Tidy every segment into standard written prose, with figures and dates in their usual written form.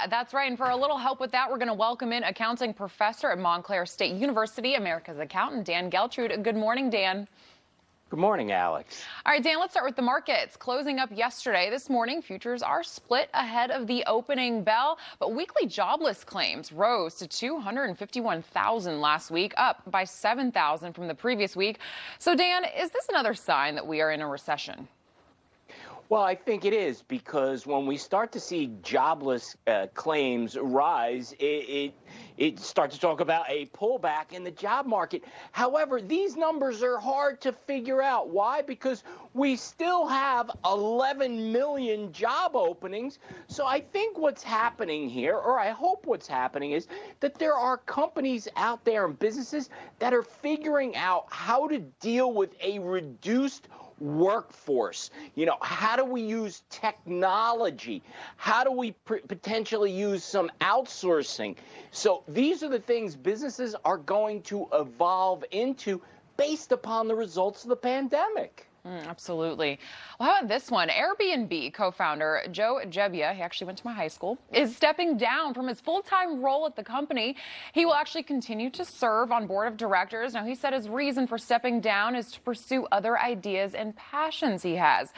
Yeah, that's right. And for a little help with that, we're going to welcome in accounting professor at Montclair State University, America's accountant, Dan Geltrude. Good morning, Dan. Good morning, Alex. All right, Dan, let's start with the markets. Closing up yesterday, this morning, futures are split ahead of the opening bell, but weekly jobless claims rose to 251,000 last week, up by 7,000 from the previous week. So, Dan, is this another sign that we are in a recession? Well, I think it is, because when we start to see jobless claims rise, it starts to talk about a pullback in the job market. However, these numbers are hard to figure out. Why? Because we still have 11 million job openings. So I think what's happening here, or I hope what's happening, is that there are companies out there and businesses that are figuring out how to deal with a reduced workforce. You know, how do we use technology? How do we potentially use some outsourcing? So these are the things businesses are going to evolve into based upon the results of the pandemic. Absolutely. Well, how about this one? Airbnb co-founder Joe Gebbia, he actually went to my high school, is stepping down from his full-time role at the company. He will actually continue to serve on board of directors. Now, he said his reason for stepping down is to pursue other ideas and passions he has.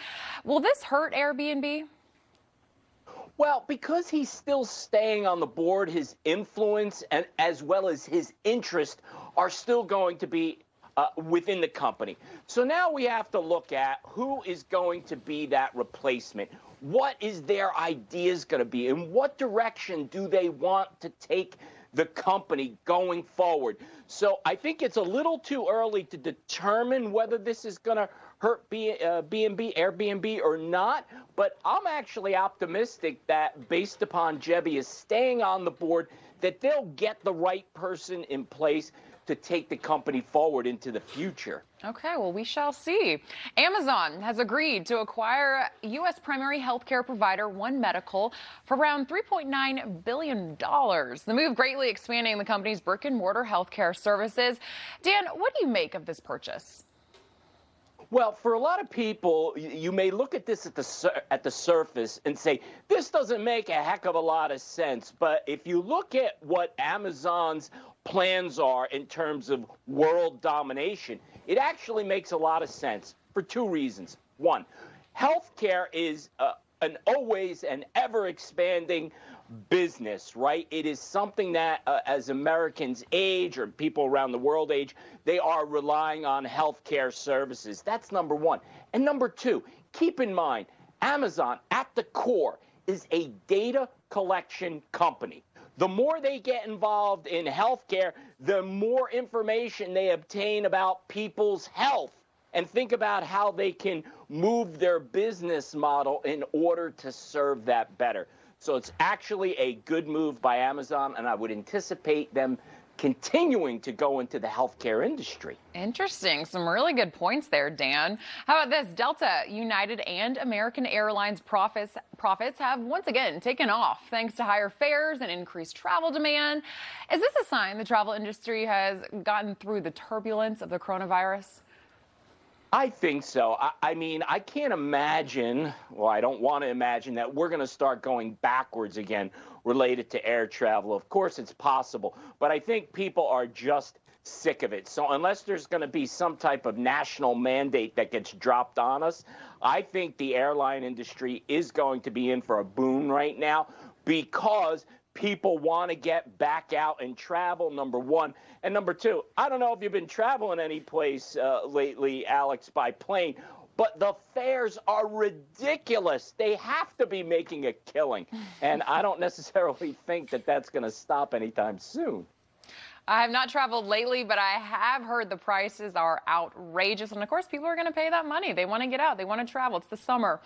Will this hurt Airbnb? Well, because he's still staying on the board, his influence and as well as his interest are still going to be within the company. So now we have to look at who is going to be that replacement. What is their ideas going to be? In what direction do they want to take the company going forward? So I think it's a little too early to determine whether this is going to hurt Airbnb or not. But I'm actually optimistic that based upon Gebbia staying on the board, that they'll get the right person in place to take the company forward into the future. Okay, well, we shall see. Amazon has agreed to acquire U.S. primary healthcare provider One Medical for around $3.9 billion. The move greatly expanding the company's brick-and-mortar healthcare services. Dan, what do you make of this purchase? Well, for a lot of people, you may look at this at the surface and say, this doesn't make a heck of a lot of sense. But if you look at what Amazon's plans are in terms of world domination, it actually makes a lot of sense for two reasons. One, healthcare is an always and ever expanding business, right? It is something that as Americans age, or people around the world age, they are relying on healthcare services. That's number one. And number two, keep in mind, Amazon at the core is a data collection company. The more they get involved in healthcare, the more information they obtain about people's health. And think about how they can move their business model in order to serve that better. So it's actually a good move by Amazon, and I would anticipate them continuing to go into the healthcare industry. Interesting. Some really good points there, Dan. How about this? Delta, United, and American Airlines profits have once again taken off thanks to higher fares and increased travel demand. Is this a sign the travel industry has gotten through the turbulence of the coronavirus? I think so. I mean, I can't imagine, well, I don't want to imagine that we're going to start going backwards again related to air travel. Of course, it's possible, but I think people are just sick of it. So unless there's going to be some type of national mandate that gets dropped on us, I think the airline industry is going to be in for a boom right now, because people want to get back out and travel, number one. And number two, I don't know if you've been traveling any place lately, Alex, by plane, but the fares are ridiculous. They have to be making a killing. And I don't necessarily think that that's going to stop anytime soon. I have not traveled lately, but I have heard the prices are outrageous. And of course, people are going to pay that money. They want to get out. They want to travel. It's the summer.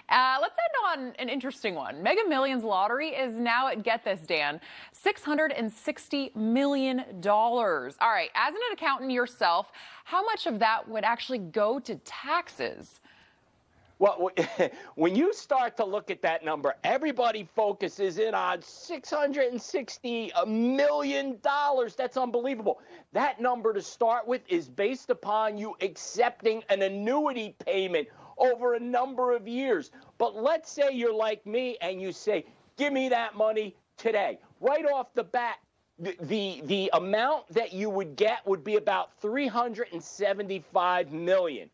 Let's end on an interesting one. Mega Millions lottery is now at, get this, Dan, $660 million. All right. As an accountant yourself, how much of that would actually go to taxes? Well, when you start to look at that number, everybody focuses in on $660 million. That's unbelievable. That number to start with is based upon you accepting an annuity payment over a number of years. But let's say you're like me and you say, give me that money today, right off the bat, the amount that you would get would be about $375 million.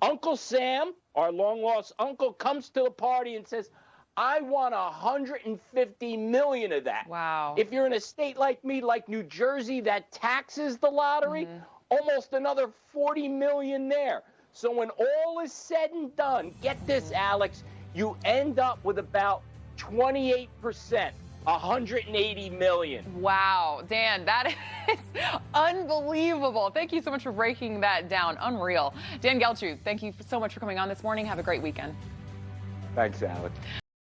Uncle Sam, our long-lost uncle, comes to the party and says, I want $150 million of that. Wow. If you're in a state like me, like New Jersey, that taxes the lottery, almost another $40 million there. So when all is said and done, get this, Alex, you end up with about 28%, $180 million. Wow, Dan, that is unbelievable. Thank you so much for breaking that down. Unreal. Dan Geltrude, thank you so much for coming on this morning. Have a great weekend. Thanks, Alex.